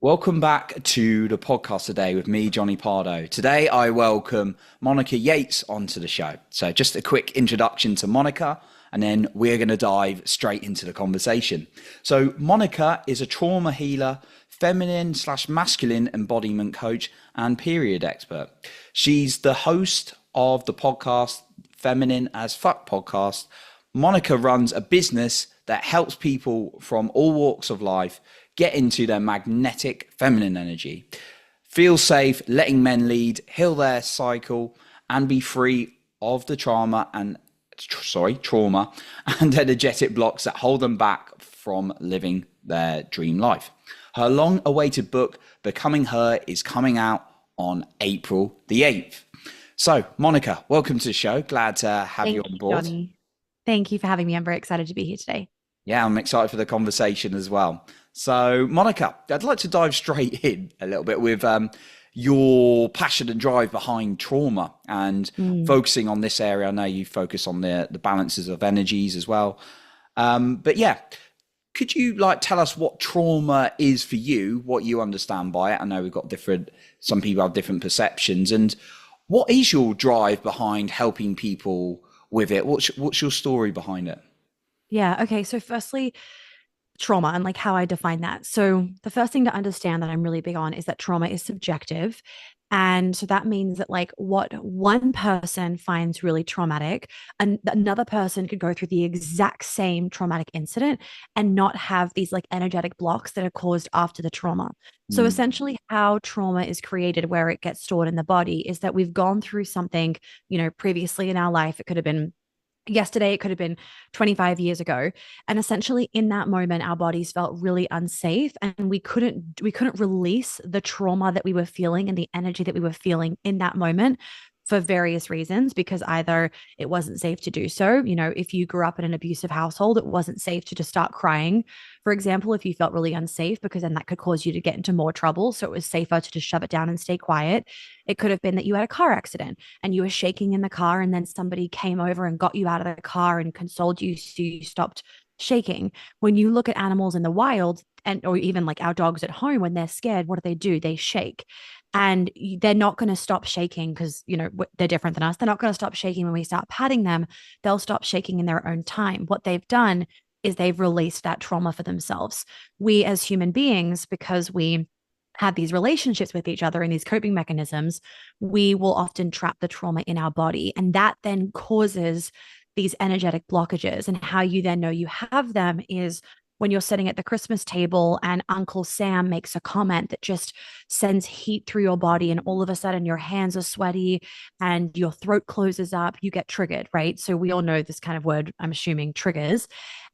Welcome back to the podcast today with me, Johnny Pardo. Today, I welcome Monica Yates onto the show. So, just a quick introduction to Monica, and then we're going to dive straight into the conversation. So, Monica is a trauma healer, feminine slash masculine embodiment coach, and period expert. She's the host of the podcast Feminine as Fuck podcast. Monica runs a business that helps people from all walks of life get into their magnetic feminine energy, feel safe, letting men lead, heal their cycle, and be free of the trauma and energetic blocks that hold them back from living their dream life. Her long-awaited book, Becoming Her, is coming out on April the 8th. So, Monica, welcome to the show. Glad to have you Thank on you, board. Johnny. Thank you for having me. I'm very excited to be here today. Yeah, I'm excited for the conversation as well. So, Monica, I'd like to dive straight in a little bit with your passion and drive behind trauma and Mm. focusing on this area. I know you focus on the balances of energies as well. But yeah, could you tell us what trauma is for you, what you understand by it? I know we've got some people have different perceptions. And what is your drive behind helping people with it? What's your story behind it? Yeah. Okay. So, firstly, trauma and like how I define that. So, the first thing to understand that I'm really big on is that trauma is subjective. And so that means that, like, what one person finds really traumatic, and another person could go through the exact same traumatic incident and not have these like energetic blocks that are caused after the trauma. So, Mm, essentially, how trauma is created, where it gets stored in the body, is that we've gone through something, previously in our life. It could have been yesterday, it could have been 25 years ago, and essentially in that moment our bodies felt really unsafe, and we couldn't release the trauma that we were feeling and the energy that we were feeling in that moment for various reasons, because either it wasn't safe to do so. If you grew up in an abusive household, it wasn't safe to just start crying, for example, if you felt really unsafe, because then that could cause you to get into more trouble. So it was safer to just shove it down and stay quiet. It could have been that you had a car accident and you were shaking in the car, and then somebody came over and got you out of the car and consoled you so you stopped shaking. When you look at animals in the wild, and or even like our dogs at home, when they're scared, what do? They shake. And they're not going to stop shaking because, they're different than us. They're not going to stop shaking when we start patting them. They'll stop shaking in their own time. What they've done is they've released that trauma for themselves. We as human beings, because we have these relationships with each other and these coping mechanisms, we will often trap the trauma in our body. And that then causes these energetic blockages. And how you then know you have them is when you're sitting at the Christmas table and Uncle Sam makes a comment that just sends heat through your body, and all of a sudden your hands are sweaty and your throat closes up, you get triggered, right? So we all know this kind of word, I'm assuming, triggers,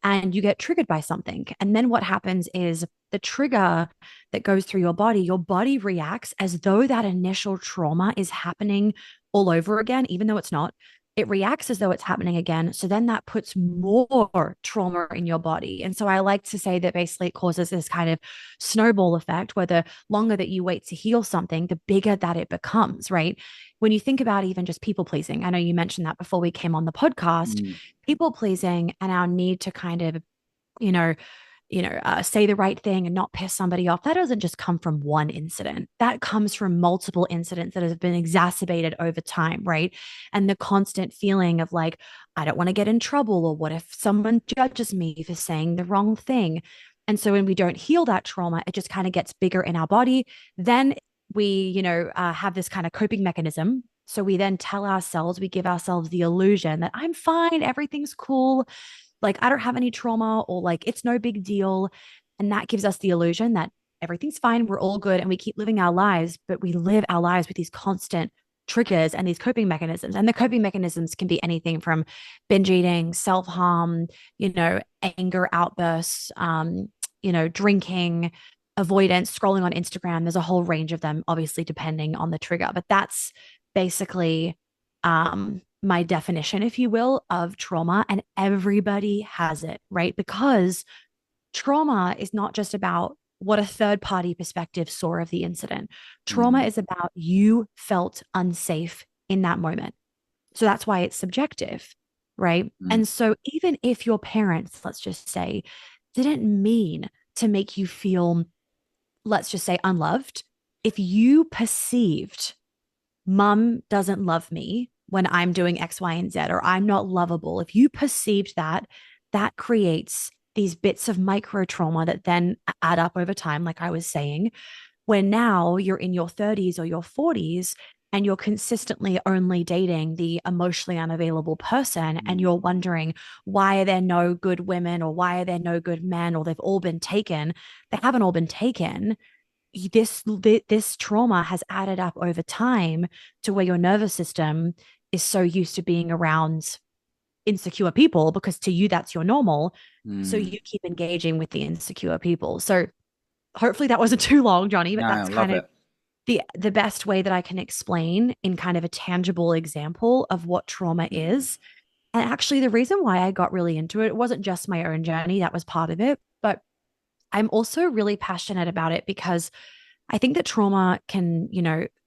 and you get triggered by something. And then what happens is the trigger that goes through your body reacts as though that initial trauma is happening all over again, even though it's not. It reacts as though it's happening again. So then that puts more trauma in your body. And so I like to say that basically it causes this kind of snowball effect where the longer that you wait to heal something, the bigger that it becomes, right? When you think about even just people pleasing, I know you mentioned that before we came on the podcast, mm, people pleasing and our need to kind of, you know, say the right thing and not piss somebody off. That doesn't just come from one incident. That comes from multiple incidents that have been exacerbated over time, right? And the constant feeling of like, I don't want to get in trouble, or what if someone judges me for saying the wrong thing? And so when we don't heal that trauma, it just kind of gets bigger in our body. Then we, have this kind of coping mechanism. So we then tell ourselves, we give ourselves the illusion that I'm fine, everything's cool, like I don't have any trauma, or like it's no big deal. And that gives us the illusion that everything's fine, we're all good, and we keep living our lives, but we live our lives with these constant triggers and these coping mechanisms. And the coping mechanisms can be anything from binge eating, self-harm, anger outbursts, drinking, avoidance, scrolling on Instagram. There's a whole range of them, obviously depending on the trigger, but that's basically my definition, if you will, of trauma. And everybody has it, right? Because trauma is not just about what a third party perspective saw of the incident. Trauma mm, is about you felt unsafe in that moment. So that's why it's subjective, right? mm, And so even if your parents, let's just say, didn't mean to make you feel let's just say unloved, if you perceived mum doesn't love me when I'm doing X, Y, and Z, or I'm not lovable, if you perceived that, that creates these bits of micro trauma that then add up over time, like I was saying, when now you're in your 30s or your 40s and you're consistently only dating the emotionally unavailable person and Mm, you're wondering why are there no good women or why are there no good men or they've all been taken. They haven't all been taken. This trauma has added up over time to where your nervous system is so used to being around insecure people because to you that's your normal, so mm. you keep engaging with the insecure people. So hopefully that wasn't too long, Johnny, but No, I that's kind love of it. the best way that I can explain in kind of a tangible example of what trauma Mm, is. And actually the reason why I got really into it, it wasn't just my own journey, that was part of it, but I'm also really passionate about it because I think that trauma can,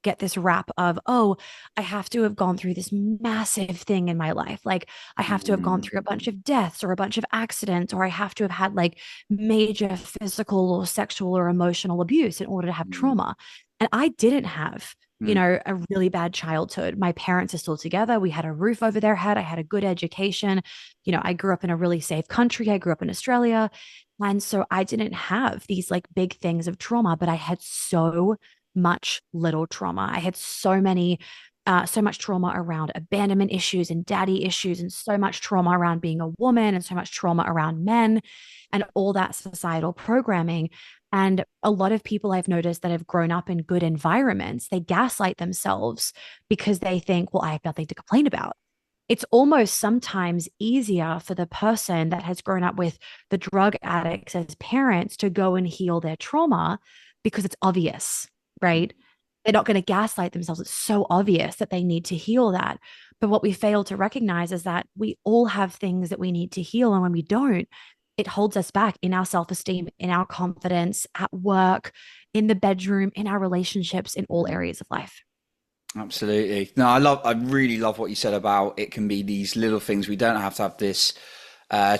get this rap of, oh, I have to have gone through this massive thing in my life. Like, I have to have gone mm, through a bunch of deaths or a bunch of accidents, or I have to have had like major physical or sexual or emotional abuse in order to have mm, trauma. And I didn't have, mm, a really bad childhood. My parents are still together. We had a roof over their head. I had a good education. I grew up in a really safe country. I grew up in Australia. And so I didn't have these like big things of trauma, but I had so much little trauma. I had so much trauma around abandonment issues and daddy issues, and so much trauma around being a woman, and so much trauma around men, and all that societal programming. And a lot of people I've noticed that have grown up in good environments, they gaslight themselves because they think, well, I have nothing to complain about. It's almost sometimes easier for the person that has grown up with the drug addicts as parents to go and heal their trauma because it's obvious, right? They're not going to gaslight themselves. It's so obvious that they need to heal that. But what we fail to recognize is that we all have things that we need to heal. And when we don't, it holds us back in our self esteem, in our confidence, at work, in the bedroom, in our relationships, in all mm. areas of life. Absolutely. No, I really love what you said about it can be these little things. We don't have to have this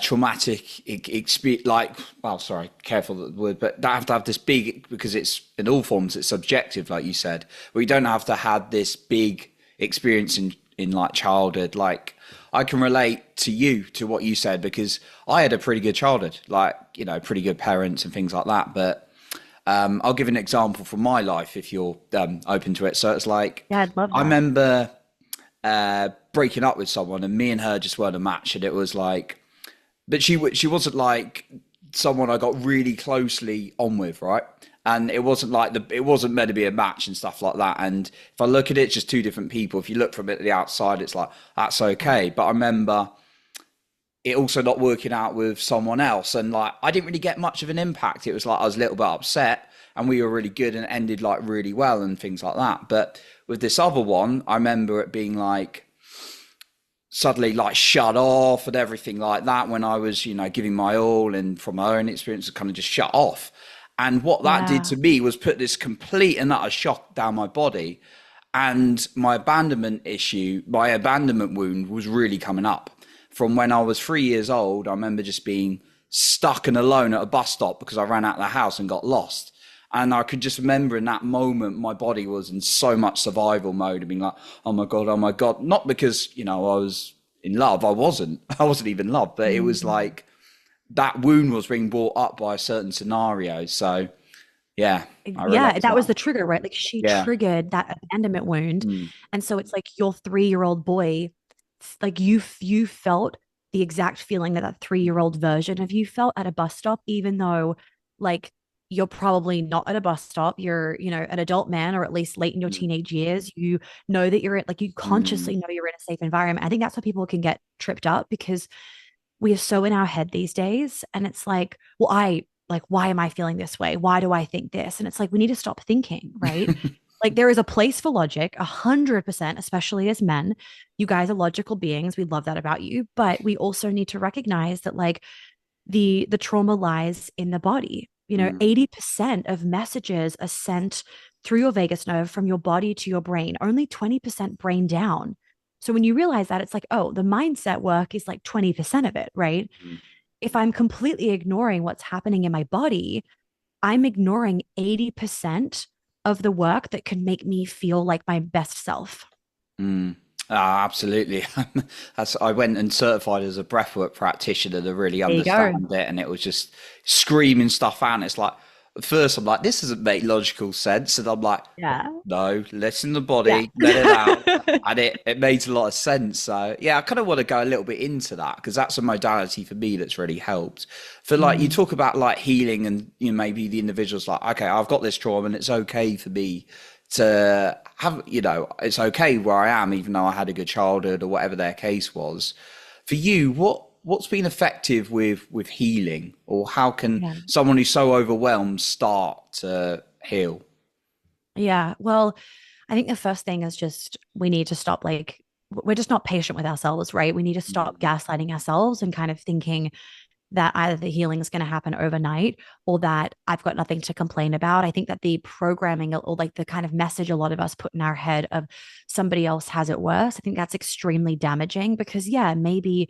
traumatic experience, like, well, sorry, careful with the word, but don't have to have this big, because it's in all forms, it's subjective, like you said. We don't have to have this big experience in like childhood. Like, I can relate to you, to what you said, because I had a pretty good childhood, like, pretty good parents and things like that. But I'll give an example from my life if you're open to it. So it's like, Yeah, I'd love I that. remember breaking up with someone, and me and her just weren't a match, and it was like, but she wasn't like someone I got really closely on with, right? And it wasn't like it wasn't meant to be a match and stuff like that. And if I look at it, it's just two different people. If you look from it at the outside, it's like that's Yeah. okay. But I remember it also not working out with someone else, and like I didn't really get much of an impact. It was like I was a little bit upset, and we were really good and ended like really well and things like that. But with this other one, I remember it being like suddenly like shut off and everything like that when I was, giving my all, and from my own experience, kind of just shut off. And what that did Yeah. to me was put this complete and utter shock down my body. And my abandonment issue, my abandonment wound was really coming up. From when I was 3 years old, I remember just being stuck and alone at a bus stop because I ran out of the house and got lost. And I could just remember in that moment, my body was in so much survival mode and being like, oh my God, oh my God. Not because, I was in love. I wasn't. I wasn't even in love. But it was Mm. like that wound was being brought up by a certain scenario. So, yeah, I relate Yeah, to that was that. the trigger, right? Like she Yeah. triggered that abandonment wound. Mm, And so it's like your 3-year-old boy, like you felt the exact feeling that that 3-year-old version of you felt at a bus stop, even though like you're probably not at a bus stop. You're, an adult man, or at least late in your mm, teenage years. You know that you're like you mm, consciously know you're in a safe environment. I think that's why people can get tripped up because we are so in our head these days. And it's like, well, why am I feeling this way? Why do I think this? And it's like, we need to stop thinking, right? Like there is a place for logic, 100%, especially as men. You guys are logical beings. We love that about you. But we also need to recognize that like the trauma lies in the body. mm, 80% of messages are sent through your vagus nerve from your body to your brain, only 20% brain down. So when you realize that, it's like, oh, the mindset work is like 20% of it, right? mm, If I'm completely ignoring what's happening in my body, I'm ignoring 80% of the work that could make me feel like my best self. Mm. Ah, absolutely. I went and certified as a breathwork practitioner to really There you go. understand it, and it was just screaming stuff out. And it's like, at first, I'm like, this doesn't make logical sense, and I'm like, Yeah. no, listen to the Yeah. body, let it out, and it made a lot of sense. So yeah, I kind of want to go a little bit into that because that's a modality for me that's really helped. For like, you Mm, talk about like healing, and maybe the individual's like, okay, I've got this trauma, and it's okay for me to have, it's okay where I am, even though I had a good childhood or whatever their case was. For you, what's been effective with healing, or how can yeah. someone who's so overwhelmed start to heal? Yeah. Well, I think the first thing is just we need to stop we're just not patient with ourselves, right? We need to stop Mm, gaslighting ourselves and kind of thinking that either the healing is going to happen overnight or that I've got nothing to complain about. I think that the programming or like the kind of message a lot of us put in our head of somebody else has it worse, I think that's extremely damaging because, yeah, maybe,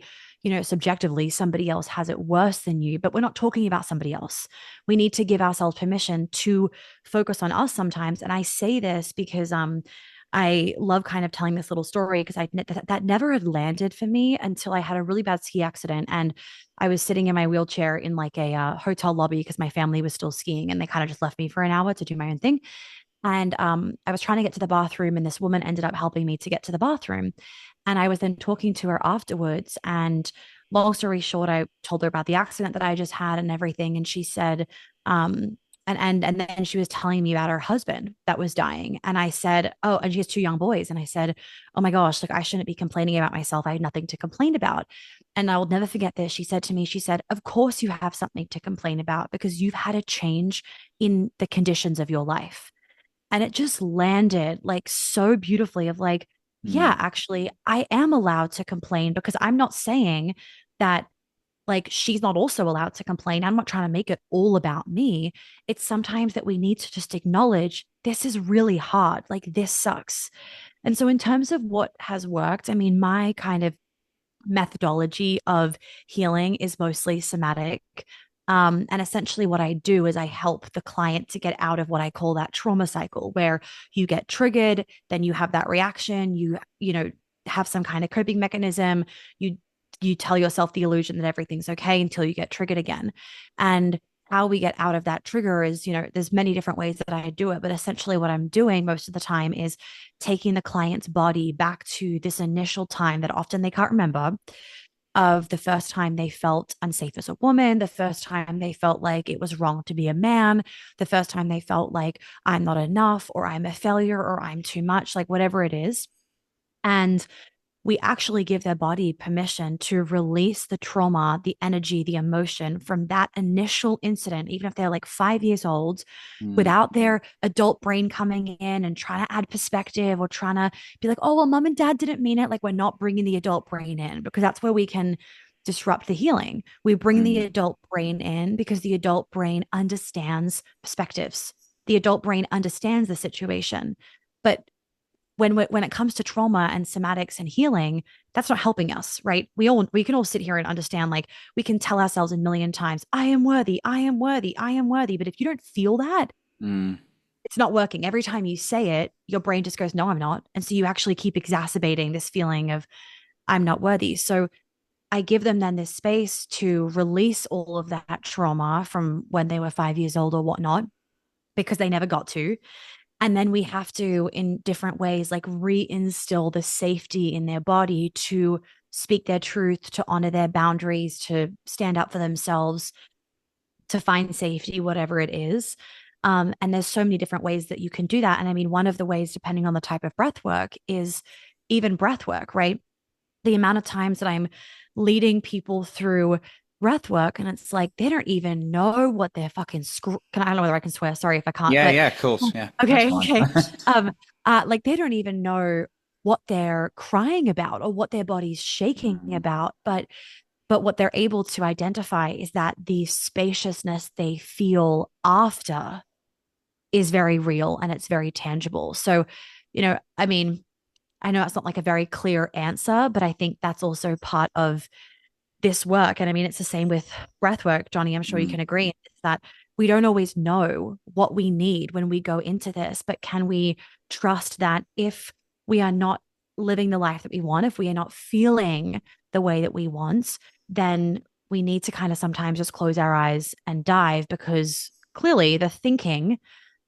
subjectively somebody else has it worse than you, but we're not talking about somebody else. We need to give ourselves permission to focus on us sometimes. And I say this because, I love kind of telling this little story because that never had landed for me until I had a really bad ski accident and I was sitting in my wheelchair in like a hotel lobby because my family was still skiing and they kind of just left me for an hour to do my own thing. And I was trying to get to the bathroom, and this woman ended up helping me to get to the bathroom. And I was then talking to her afterwards. And long story short, I told her about the accident that I just had and everything. And she said, and then she was telling me about her husband that was dying. And I said, oh, and she has two young boys. And I said, oh my gosh, like I shouldn't be complaining about myself. I had nothing to complain about. And I will never forget this. She said to me, she said, of course you have something to complain about because you've had a change in the conditions of your life. And it just landed like so beautifully of like, yeah, mm, actually, I am allowed to complain because I'm not saying that like she's not also allowed to complain. I'm not trying to make it all about me. It's sometimes that we need to just acknowledge this is really hard. Like this sucks. And so, in terms of what has worked, I mean, my kind of methodology of healing is mostly somatic. And essentially, what I do is I help the client to get out of what I call that trauma cycle, where you get triggered, then you have that reaction, have some kind of coping mechanism, you you tell yourself the illusion that everything's okay until you get triggered again. And how we get out of that trigger is, there's many different ways that I do it, but essentially what I'm doing most of the time is taking the client's body back to this initial time that often they can't remember of the first time they felt unsafe as a woman, the first time they felt like it was wrong to be a man, the first time they felt like I'm not enough or I'm a failure or I'm too much, like whatever it is. And we actually give their body permission to release the trauma, the energy, the emotion from that initial incident, even if they're like 5 years old, mm, without their adult brain coming in and trying to add perspective or trying to be like, oh, well, mom and dad didn't mean it. Like, we're not bringing the adult brain in because that's where we can disrupt the healing. We bring the mm, adult brain in because the adult brain understands perspectives. The adult brain understands the situation. But when it comes to trauma and somatics and healing, that's not helping us, right? We can all sit here and understand, like we can tell ourselves a million times, I am worthy, I am worthy, I am worthy. But if you don't feel that, mm, it's not working. Every time you say it, your brain just goes, no, I'm not. And so you actually keep exacerbating this feeling of I'm not worthy. So I give them then this space to release all of that trauma from when they were 5 years old or whatnot, because they never got to. And then we have to, in different ways, like reinstill the safety in their body to speak their truth, to honor their boundaries, to stand up for themselves, to find safety, whatever it is. And there's so many different ways that you can do that. And I mean, one of the ways, depending on the type of breath work, is even breath work, right? The amount of times that I'm leading people through breath work and it's like they don't even know what they're I don't know whether I can swear, sorry if I can't, yeah, but yeah, of course, yeah, that's okay, fine. okay. um like they don't even know what they're crying about or what their body's shaking Mm, about, but what they're able to identify is that the spaciousness they feel after is very real and it's very tangible. So, I mean, I know it's not like a very clear answer, but I think that's also part of this work. And I mean, it's the same with breath work, Johnny. I'm sure you mm, can agree. It's that we don't always know what we need when we go into this, but can we trust that if we are not living the life that we want, if we are not feeling the way that we want, then we need to kind of sometimes just close our eyes and dive, because clearly the thinking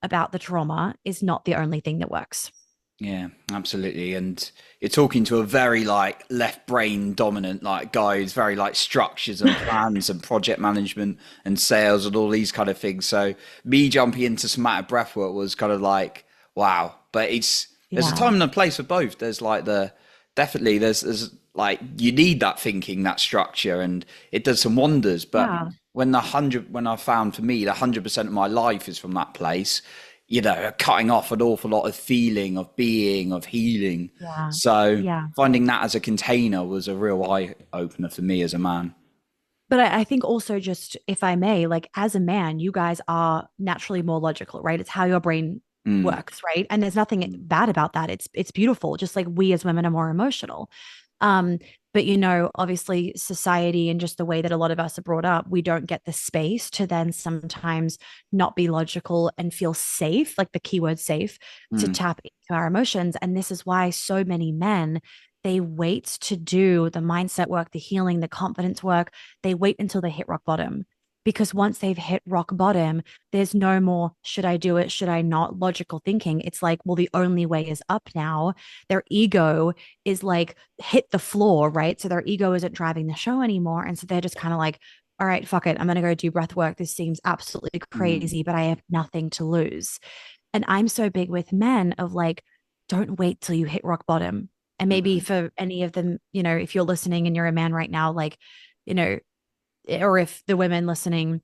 about the trauma is not the only thing that works. Yeah, absolutely. And you're talking to a very like left brain dominant like guy who's very like structures and plans and project management and sales and all these kind of things. So me jumping into somatic breathwork was kind of like, wow. But there's a Yeah. time and a place for both. There's like the definitely there's like you need that thinking, that structure, and it does some wonders. But Yeah. when I found for me the 100% of my life is from that place, cutting off an awful lot of feeling, of being, of healing. Yeah. So Yeah. finding that as a container was a real eye opener for me as a man. But I think also, just if I may, like as a man, you guys are naturally more logical, right? It's how your brain Mm, works, right? And there's nothing bad about that. It's beautiful, just like we as women are more emotional. Um, but obviously society and just the way that a lot of us are brought up, we don't get the space to then sometimes not be logical and feel safe, like the keyword safe, to mm, tap into our emotions. And this is why so many men, they wait to do the mindset work, the healing, the confidence work. They wait until they hit rock bottom. Because once they've hit rock bottom, there's no more, should I do it? Should I not? Logical thinking. It's like, well, the only way is up now. Their ego is like hit the floor, right? So their ego isn't driving the show anymore. And so they're just kind of like, all right, fuck it. I'm going to go do breath work. This seems absolutely mm, crazy, but I have nothing to lose. And I'm so big with men of like, don't wait till you hit rock bottom. And maybe mm, for any of them, if you're listening and you're a man right now, like, you know, or if the women listening,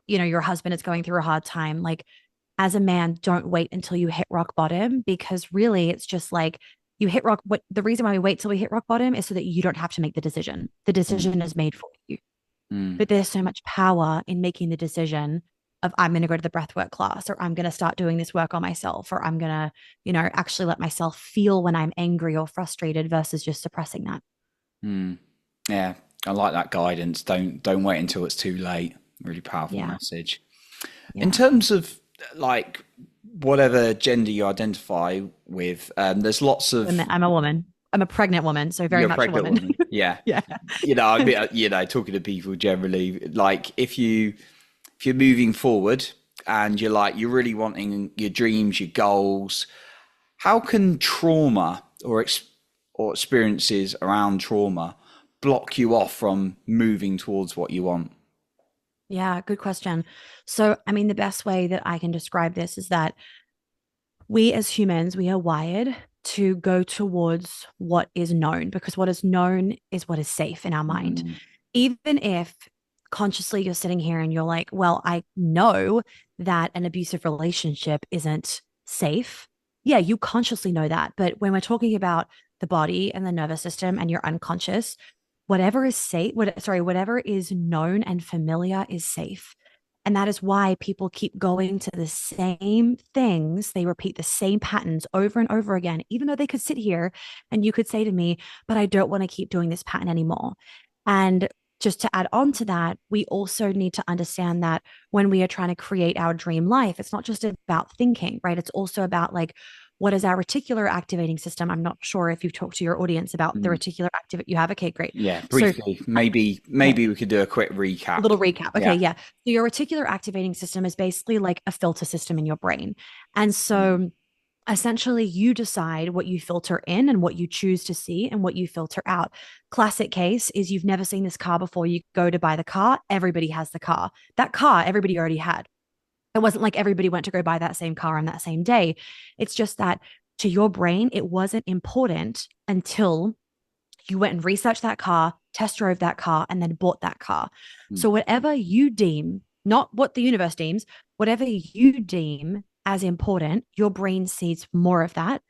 your husband is going through a hard time, like as a man, don't wait until you hit rock bottom, because really it's just like you hit rock. What the reason why we wait till we hit rock bottom is so that you don't have to make the decision. The mm, decision is made for you. mm, But there's so much power in making the decision of, I'm going to go to the breathwork class, or I'm going to start doing this work on myself, or I'm going to, actually let myself feel when I'm angry or frustrated versus just suppressing that. mm. Yeah, I like that guidance. Don't wait until it's too late. Really powerful Yeah. message. In Yeah. terms of like whatever gender you identify with, there's lots of I'm a woman. I'm a pregnant woman, so very you're a much a pregnant woman. woman. Yeah. Yeah. I mean, talking to people generally, like if you're moving forward and you're really wanting your dreams, your goals, how can trauma or experiences around trauma block you off from moving towards what you want? Yeah, good question. So, I mean, the best way that I can describe this is that we as humans, we are wired to go towards what is known, because what is known is what is safe in our mind. Mm, Even if consciously you're sitting here and you're like, well, I know that an abusive relationship isn't safe. Yeah, you consciously know that. But when we're talking about the body and the nervous system and your unconscious, whatever is safe, whatever is known and familiar is safe. And that is why people keep going to the same things. They repeat the same patterns over and over again, even though they could sit here and you could say to me, but I don't want to keep doing this pattern anymore. And just to add on to that, we also need to understand that when we are trying to create our dream life, it's not just about thinking, right? It's also about like, what is our reticular activating system? I'm not sure if you've talked to your audience about the mm. reticular activate. You have? Okay, great. Yeah, So, briefly. uh, yeah, Maybe we could do a quick a recap. little recap. Okay, Yeah. yeah. So your reticular activating system is basically like a filter system in your brain. And Mm, so essentially you decide what you filter in and what you choose to see and what you filter out. Classic case is, you've never seen this car before. You go to buy the car, everybody has the car. That car everybody already had. It wasn't like everybody went to go buy that same car on that same day. It's just that to your brain, it wasn't important until you went and researched that car, test drove that car, and then bought that car. mm, So, whatever you deem, not what the universe deems, whatever you deem as important, your brain sees more of that.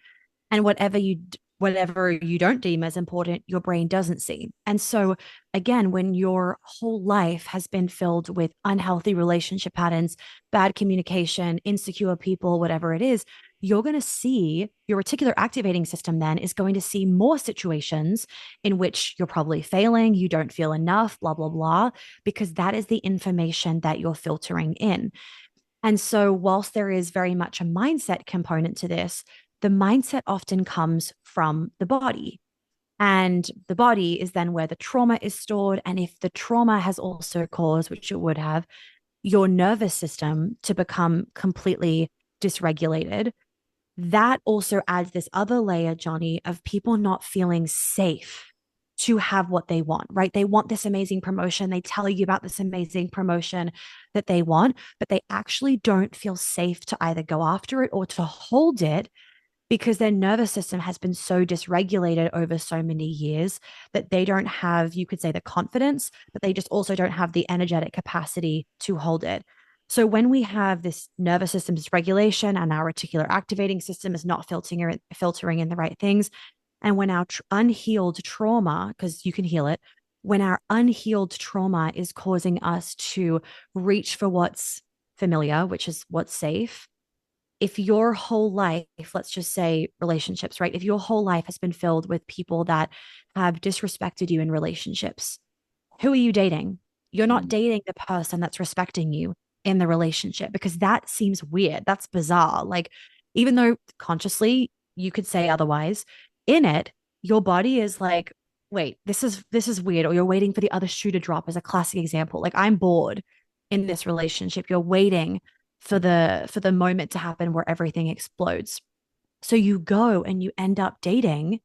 And whatever you whatever you don't deem as important, your brain doesn't see. And so, again, when your whole life has been filled with unhealthy relationship patterns, bad communication, insecure people, whatever it is, you're going to see your reticular activating system then is going to see more situations in which you're probably failing, you don't feel enough, blah, blah, blah, because that is the information that you're filtering in. And so, whilst there is very much a mindset component to this, the mindset often comes from the body. And the body is then where the trauma is stored. And if the trauma has also caused, which it would have, your nervous system to become completely dysregulated, that also adds this other layer, Johnny, of people not feeling safe to have what they want, right? They want this amazing promotion. They tell you about this amazing promotion that they want, but they actually don't feel safe to either go after it or to hold it because their nervous system has been so dysregulated over so many years that they don't have, you could say, the confidence, but they just also don't have the energetic capacity to hold it. So when we have this nervous system dysregulation and our reticular activating system is not filtering in the right things, and when our unhealed trauma, because you can heal it, when our unhealed trauma is causing us to reach for what's familiar, which is what's safe, if your whole life, let's just say relationships, right? If your whole life has been filled with people that have disrespected you in relationships, who are you dating? You're not Mm. dating the person that's respecting you in the relationship because that seems weird. That's bizarre. Like, even though consciously you could say otherwise, in it, your body is like, wait, this is weird. Or you're waiting for the other shoe to drop as a classic example. Like, I'm bored in this relationship. You're waiting for the moment to happen where everything explodes. So you go and you end up dating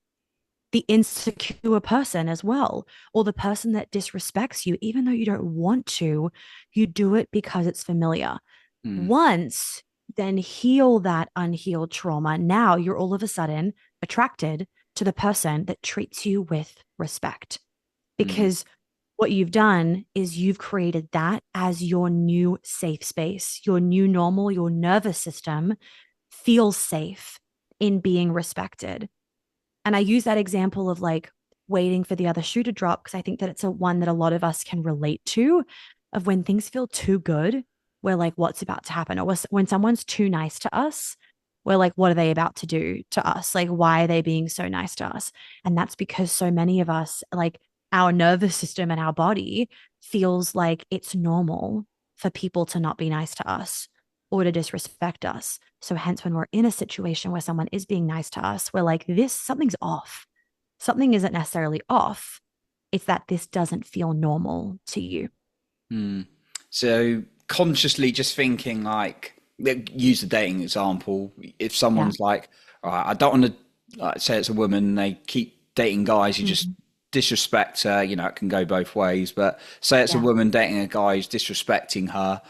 the insecure person as well, or the person that disrespects you, even though you don't want to, you do it because it's familiar. Mm. Once then heal that unhealed trauma, now you're all of a sudden attracted to the person that treats you with respect Mm. because what you've done is you've created that as your new safe space, your new normal, your nervous system feels safe in being respected. And I use that example of like waiting for the other shoe to drop because I think that it's a one that a lot of us can relate to of when things feel too good, we're like, what's about to happen? Or when someone's too nice to us, we're like, what are they about to do to us? Like, why are they being so nice to us? And that's because so many of us, like our nervous system and our body feels like it's normal for people to not be nice to us or to disrespect us. So hence when we're in a situation where someone is being nice to us, we're like, this, something's off. Something isn't necessarily off. It's that this doesn't feel normal to you. Mm. So consciously just thinking like, use the dating example. If Yeah. someone's like, all right, I don't want to say it's a woman, and they keep dating guys who just Mhm. disrespect her, it can go both ways. But say it's a Yeah. woman dating a guy who's disrespecting her,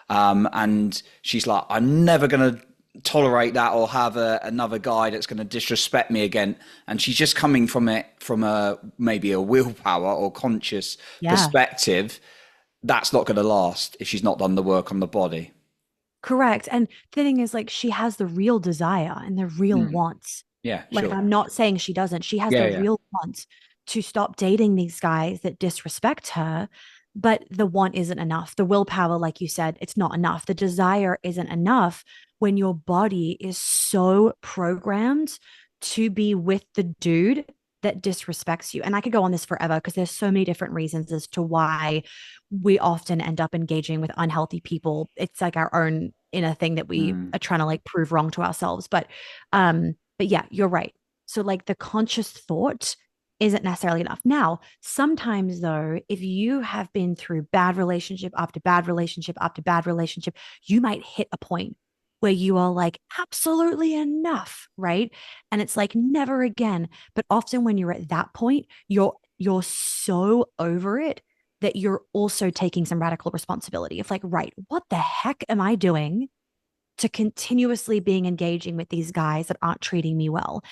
and she's like, I'm never going to tolerate that or have another guy that's going to disrespect me again. And she's just coming from it from a maybe a willpower or conscious Yeah. perspective. That's not going to last if she's not done the work on the body. Correct. And the thing is, like, she has the real desire and the real Mm. wants. Yeah, Like, sure. I'm not saying she doesn't. She has Yeah, the yeah. real want to stop dating these guys that disrespect her. But the want isn't enough. The willpower, like you said, it's not enough. The desire isn't enough when your body is so programmed to be with the dude that disrespects you. And I could go on this forever because there's so many different reasons as to why we often end up engaging with unhealthy people. It's like our own inner thing that we Mm. are trying to like prove wrong to ourselves. But yeah, you're right. So like the conscious thought isn't necessarily enough. Now, sometimes though, if you have been through bad relationship after bad relationship after bad relationship, you might hit a point where you are like, absolutely enough, right? And it's like never again. But often when you're at that point, you're so over it that you're also taking some radical responsibility of like, right, what the heck am I doing to continuously being engaging with these guys that aren't treating me well?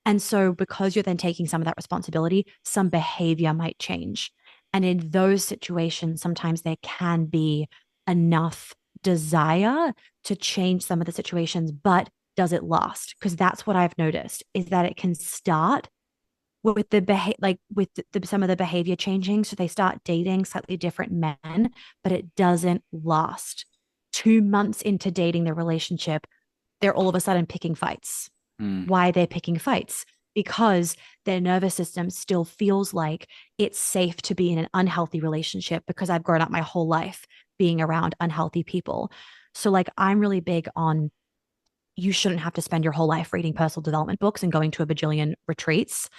And so, because you're then taking some of that responsibility, some behavior might change. And in those situations, sometimes there can be enough desire to change some of the situations, but does it last? Because that's what I've noticed is that it can start with the like with some of the behavior changing. So they start dating slightly different men, but it doesn't last. 2 months into dating the relationship, they're all of a sudden picking fights. Mm, Why they're picking fights? Because their nervous system still feels like it's safe to be in an unhealthy relationship because I've grown up my whole life being around unhealthy people. So, like, I'm really big on you shouldn't have to spend your whole life reading personal development books and going to a bajillion retreats,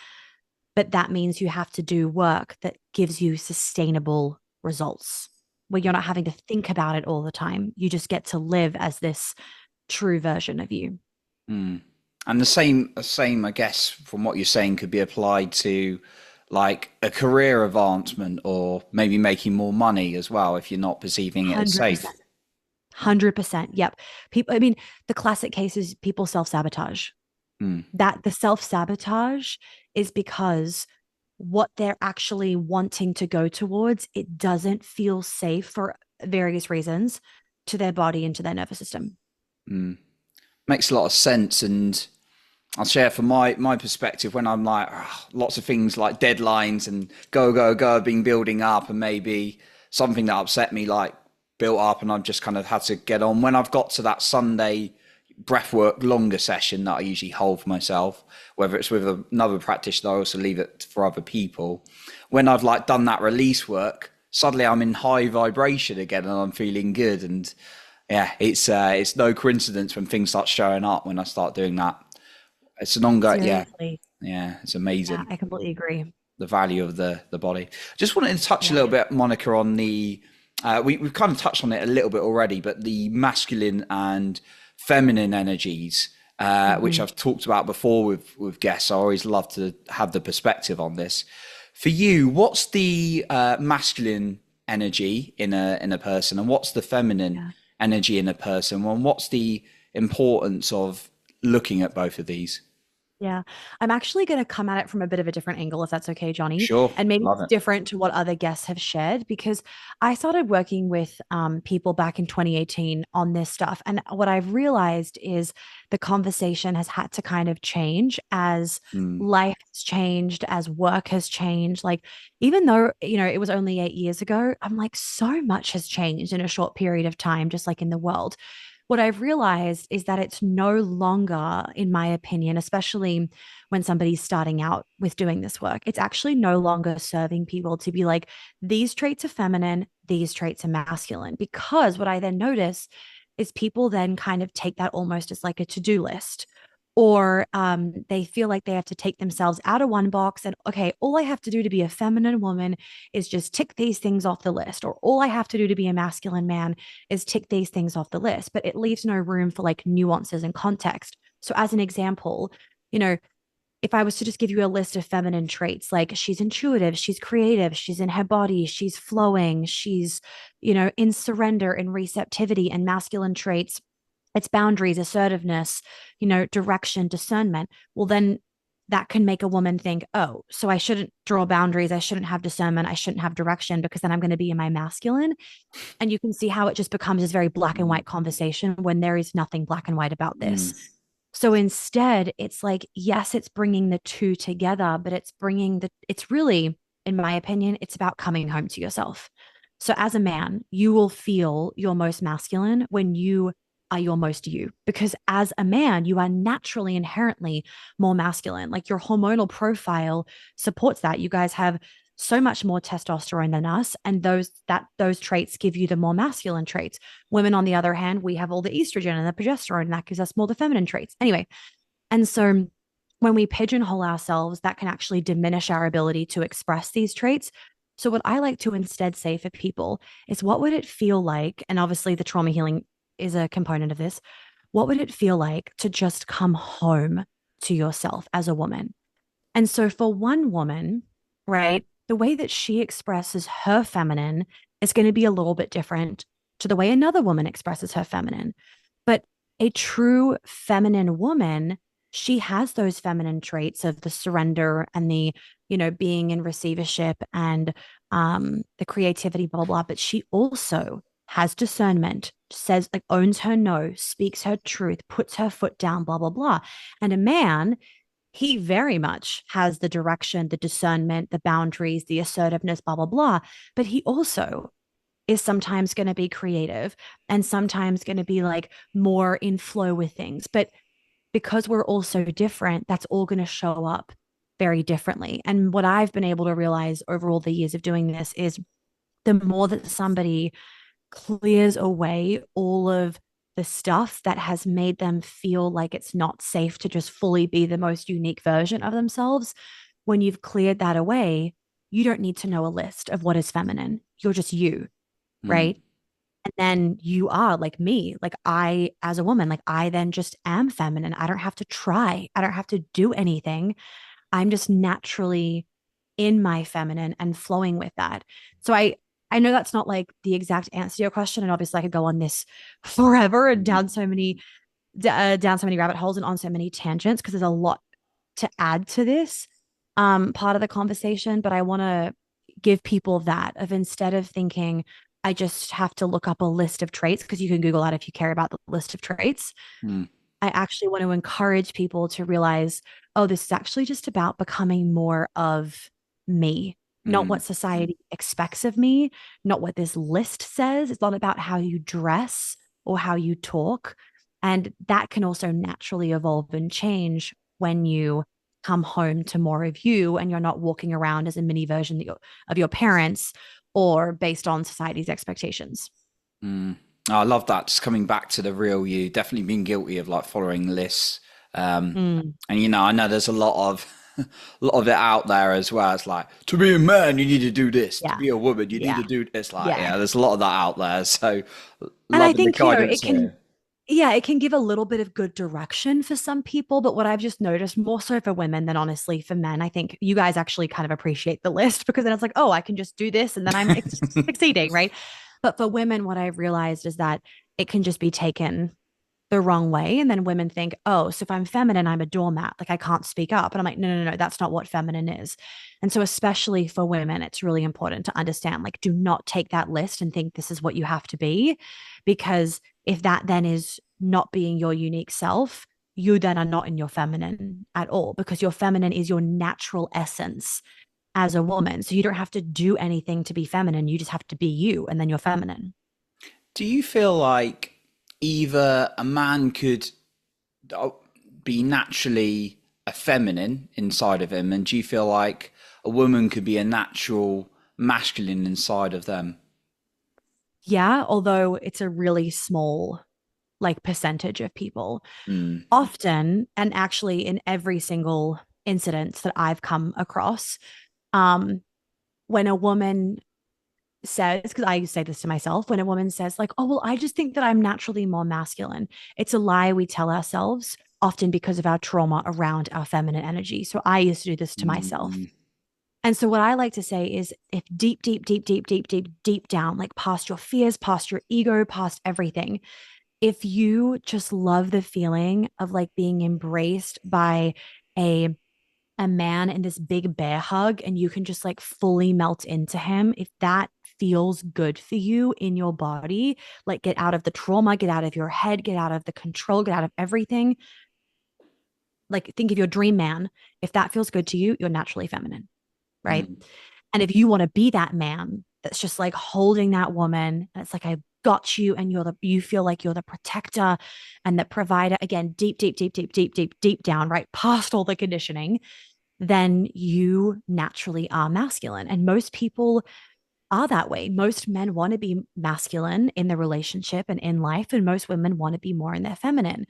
but that means you have to do work that gives you sustainable results where you're not having to think about it all the time. You just get to live as this true version of you. mm. And the same, I guess, from what you're saying, could be applied to like a career advancement or maybe making more money as well if you're not perceiving it as 100%. safe. 100%. Yep. People, I mean, the classic case is people self sabotage. Mm, That the self sabotage is because what they're actually wanting to go towards, it doesn't feel safe for various reasons to their body and to their nervous system. mm. Makes a lot of sense. And I'll share from my perspective when I'm like lots of things like deadlines and go have been building up, and maybe something that upset me like built up, and I've just kind of had to get on. When I've got to that Sunday breathwork longer session that I usually hold for myself, whether it's with another practitioner, I also leave it for other people. When I've like done that release work, suddenly I'm in high vibration again and I'm feeling good. And yeah, it's no coincidence when things start showing up when I start doing that. It's an ongoing, yeah, Seriously. yeah, it's Yeah, amazing I completely agree. the value of the body. Just wanted to touch a Yeah. little bit, Monica, on the we've kind of touched on it a little bit already, but the masculine and feminine energies, which Mm-hmm. I've talked about before with guests. I always love to have the perspective on this. For you, what's the masculine energy in a person, and what's the feminine Yeah. energy in a person, and what's the importance of looking at both of these? Yeah. I'm actually going to come at it from a bit of a different angle, if that's okay, Johnny. Sure, And maybe love it's it. different to what other guests have shared because I started working with people back in 2018 on this stuff. And what I've realized is the conversation has had to kind of change as Mm, life has changed, as work has changed. Like, even though, it was only 8 years ago, I'm like, so much has changed in a short period of time, just like in the world. What I've realized is that it's no longer, in my opinion, especially when somebody's starting out with doing this work, it's actually no longer serving people to be like, these traits are feminine, these traits are masculine. Because what I then notice is people then kind of take that almost as like a to do list. Or they feel like they have to take themselves out of one box and, okay, all I have to do to be a feminine woman is just tick these things off the list. Or all I have to do to be a masculine man is tick these things off the list, but it leaves no room for like nuances and context. So, as an example, you know, if I was to just give you a list of feminine traits, like she's intuitive, she's creative, she's in her body, she's flowing, she's, in surrender and receptivity, and masculine traits, it's boundaries, assertiveness, direction, discernment. Well, then that can make a woman think, oh, so I shouldn't draw boundaries. I shouldn't have discernment. I shouldn't have direction because then I'm going to be in my masculine. And you can see how it just becomes this very black and mm, white conversation when there is nothing black and white about this. mm, So instead, it's like, yes, it's bringing the two together, but it's really, in my opinion, it's about coming home to yourself. So as a man, you will feel your most masculine when you are your most you, because as a man, you are naturally inherently more masculine. Like your hormonal profile supports that. You guys have so much more testosterone than us, and those traits give you the more masculine traits. Women, on the other hand, we have all the estrogen and the progesterone, and that gives us more the feminine traits. Anyway, and so when we pigeonhole ourselves, that can actually diminish our ability to express these traits. So, what I like to instead say for people is, what would it feel like? And obviously, the trauma healing is a component of this. What would it feel like to just come home to yourself as a woman? And so, for one woman, right, the way that she expresses her feminine is going to be a little bit different to the way another woman expresses her feminine. But a true feminine woman, she has those feminine traits of the surrender and the, being in receivership and the creativity, blah, blah, blah. But she also has discernment, says, like, owns her no, speaks her truth, puts her foot down, blah, blah, blah. And a man, he very much has the direction, the discernment, the boundaries, the assertiveness, blah, blah, blah. But he also is sometimes going to be creative and sometimes going to be like more in flow with things. But because we're all so different, that's all going to show up very differently. And what I've been able to realize over all the years of doing this is the more that somebody clears away all of the stuff that has made them feel like it's not safe to just fully be the most unique version of themselves, when you've cleared that away, you don't need to know a list of what is feminine. You're just you, Mm, right? And then you are like me, like I, as a woman, like I then just am feminine. I don't have to try, I don't have to do anything. I'm just naturally in my feminine and flowing with that. So I know that's not like the exact answer to your question, and obviously I could go on this forever and mm, down so many rabbit holes and on so many tangents because there's a lot to add to this part of the conversation. But I want to give people that of, instead of thinking I just have to look up a list of traits, because you can Google that if you care about the list of traits. mm, I actually want to encourage people to realize, oh, this is actually just about becoming more of me, not mm, what society expects of me, not what this list says. It's not about how you dress or how you talk. And that can also naturally evolve and change when you come home to more of you and you're not walking around as a mini version of your parents or based on society's expectations. mm. I love that. Just coming back to the real you. Definitely been guilty of like following lists. Mm, And I know there's a lot of a lot of it out there as well. It's like, to be a man, you need to do this. To yeah. be a woman, you need Yeah. to do this. Like, Yeah. yeah, there's a lot of that out there. So And I loving the think, guidance it can, here. yeah, it can give a little bit of good direction for some people. But what I've just noticed more so for women than honestly for men, I think you guys actually kind of appreciate the list because then it's like, oh, I can just do this and then I'm succeeding, right? But for women, what I've realized is that it can just be taken the wrong way. And then women think, oh, so if I'm feminine, I'm a doormat. Like I can't speak up. And I'm like, no, no, no, that's not what feminine is. And so, especially for women, it's really important to understand, like, do not take that list and think this is what you have to be. Because if that then is not being your unique self, you then are not in your feminine at all, because your feminine is your natural essence as a woman. So you don't have to do anything to be feminine. You just have to be you, and then you're feminine. Do you feel like either a man could uh, be naturally a feminine inside of him, and do you feel like a woman could be a natural masculine inside of them? Yeah, although it's a really small like percentage of people. Mm, Often, and actually in every single incident that I've come across, um, when a woman says, because I say this to myself, when a woman says, like, oh, well, I just think that I'm naturally more masculine, it's a lie we tell ourselves, often because of our trauma around our feminine energy. So I used to do this to myself. mm, And so what I like to say is, if deep, deep, deep, deep, deep, deep, deep down, like past your fears, past your ego, past everything, if you just love the feeling of like being embraced by a a man in this big bear hug and you can just like fully melt into him, if that feels good for you in your body, like get out of the trauma, get out of your head, get out of the control, get out of everything. Like think of your dream man. If that feels good to you, you're naturally feminine, right? mm, And if you want to be that man that's just like holding that woman, and it's like, I got you, and you feel like you're the protector and the provider, again, deep, deep, deep, deep, deep, deep, deep down, right? Past all the conditioning, then you naturally are masculine. And most people are that way. Most men want to be masculine in the relationship and in life, and most women want to be more in their feminine.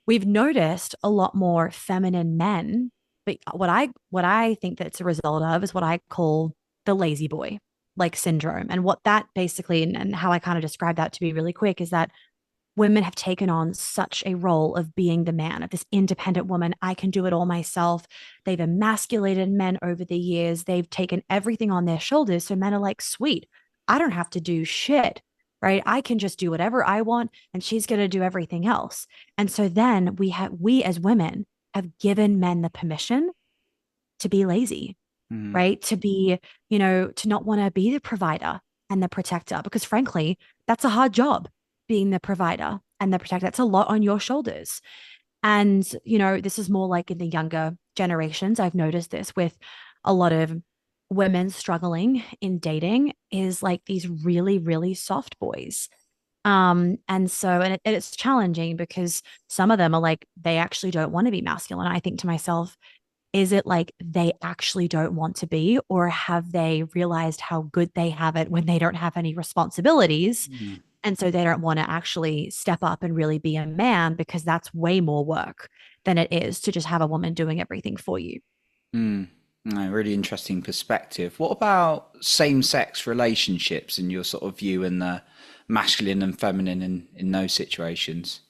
We've noticed a lot more feminine men, but what I think that's a result of is what I call the lazy boy like syndrome. And what that basically, and how I kind of describe that to be really quick, is that women have taken on such a role of being the man, of this independent woman. I can do it all myself. They've emasculated men over the years. They've taken everything on their shoulders. So men are like, sweet, I don't have to do shit, right? I can just do whatever I want, and she's going to do everything else. And so then we as women have given men the permission to be lazy, mm, right? To be, to not want to be the provider and the protector, because frankly, that's a hard job being the provider and the protector. That's a lot on your shoulders. And, this is more like in the younger generations. I've noticed this with a lot of women struggling in dating is like these really, really soft boys. And it's challenging because some of them are like, they actually don't want to be masculine. I think to myself, is it like they actually don't want to be, or have they realized how good they have it when they don't have any responsibilities? Mm. And so they don't want to actually step up and really be a man because that's way more work than it is to just have a woman doing everything for you. Mm. No, really interesting perspective. What about same-sex relationships and your sort of view in the masculine and feminine in those situations?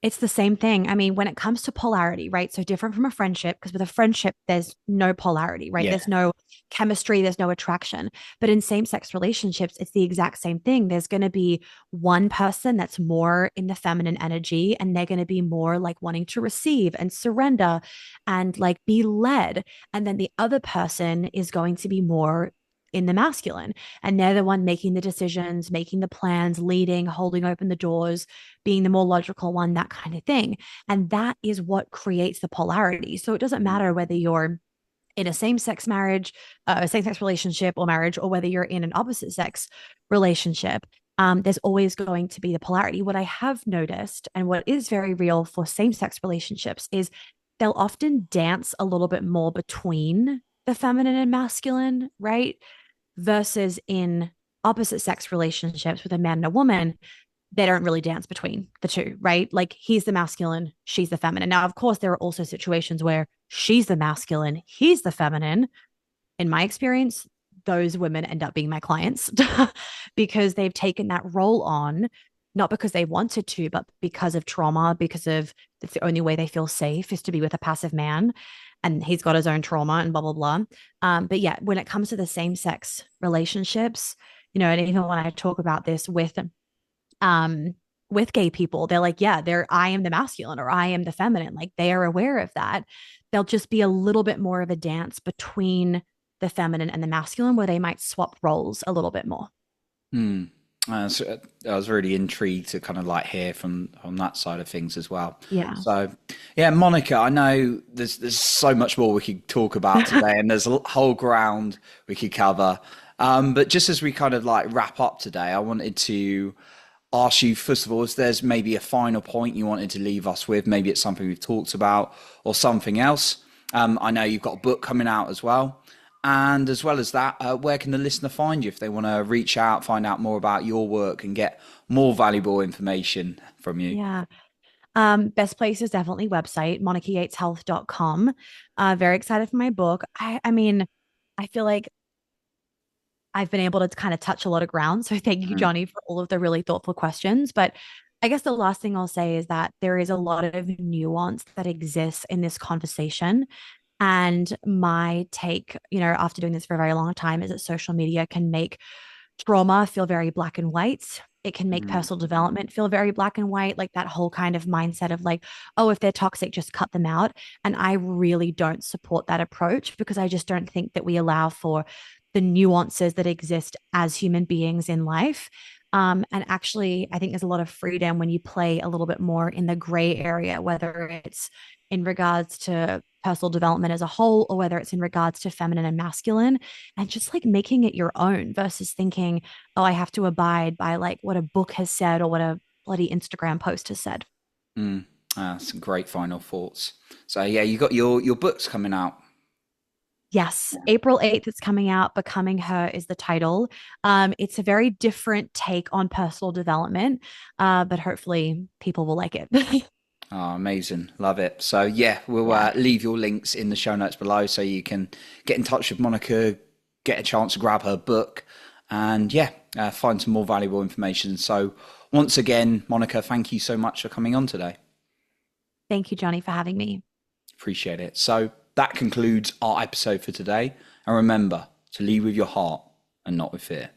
It's the same thing. I mean, when it comes to polarity, right? So different from a friendship, because with a friendship, there's no polarity, right? Yeah. There's no chemistry, there's no attraction. But in same sex relationships, it's the exact same thing. There's going to be one person that's more in the feminine energy, and they're going to be more like wanting to receive and surrender and like be led. And then the other person is going to be more in the masculine, and they're the one making the decisions, making the plans, leading, holding open the doors, being the more logical one, that kind of thing. And that is what creates the polarity. So it doesn't Mm. matter whether you're in a same sex marriage, a same sex relationship or marriage, or whether you're in an opposite sex relationship. There's always going to be the polarity. What I have noticed, and what is very real for same sex relationships, is they'll often dance a little bit more between the feminine and masculine, right? Versus in opposite sex relationships with a man and a woman, they don't really dance between the two, right? Like he's the masculine, she's the feminine. Now, of course, there are also situations where she's the masculine, he's the feminine. In my experience, those women end up being my clients because they've taken that role on, not because they wanted to, but because of trauma, because of it's the only way they feel safe is to be with a passive man. And he's got his own trauma and blah, blah, blah. But yeah, when it comes to the same sex relationships, and even when I talk about this um with gay people, they're like, yeah, I am the masculine or I am the feminine, like they are aware of that. There'll just be a little bit more of a dance between the feminine and the masculine where they might swap roles a little bit more. Hmm. I was really intrigued to kind of like hear from that side of things as well. Yeah. So, yeah, Monica, I know there's so much more we could talk about today, and there's a whole ground we could cover. But just as we kind of like wrap up today, I wanted to ask you first of all, if there's maybe a final point you wanted to leave us with. Maybe it's something we've talked about or something else. I know you've got a book coming out as well. And as well as that, where can the listener find you if they want to reach out, find out more about your work and get more valuable information from you? Yeah. Best place is definitely website, monicayateshealth.com. Very excited for my book. I mean, I feel like I've been able to kind of touch a lot of ground. So thank you, Mm, Johnny, for all of the really thoughtful questions. But I guess the last thing I'll say is that there is a lot of nuance that exists in this conversation. And my take, after doing this for a very long time, is that social media can make trauma feel very black and white. It can make mm, personal development feel very black and white, like that whole kind of mindset of like, oh, if they're toxic, just cut them out. And I really don't support that approach because I just don't think that we allow for the nuances that exist as human beings in life. And actually, I think there's a lot of freedom when you play a little bit more in the gray area, whether it's in regards to personal development as a whole, or whether it's in regards to feminine and masculine, and just like making it your own versus thinking, oh, I have to abide by like what a book has said or what a bloody Instagram post has said. mm. Some great final thoughts. So yeah, you got your books coming out. Yes, April 8th, it's coming out. Becoming Her is the title. It's a very different take on personal development, but hopefully people will like it. Oh, amazing. Love it. So, yeah, we'll Yeah. leave your links in the show notes below so you can get in touch with Monica, get a chance to grab her book, and yeah, find some more valuable information. So, once again, Monica, thank you so much for coming on today. Thank you, Johnny, for having me. Appreciate it. So, that concludes our episode for today. And remember to lead with your heart and not with fear.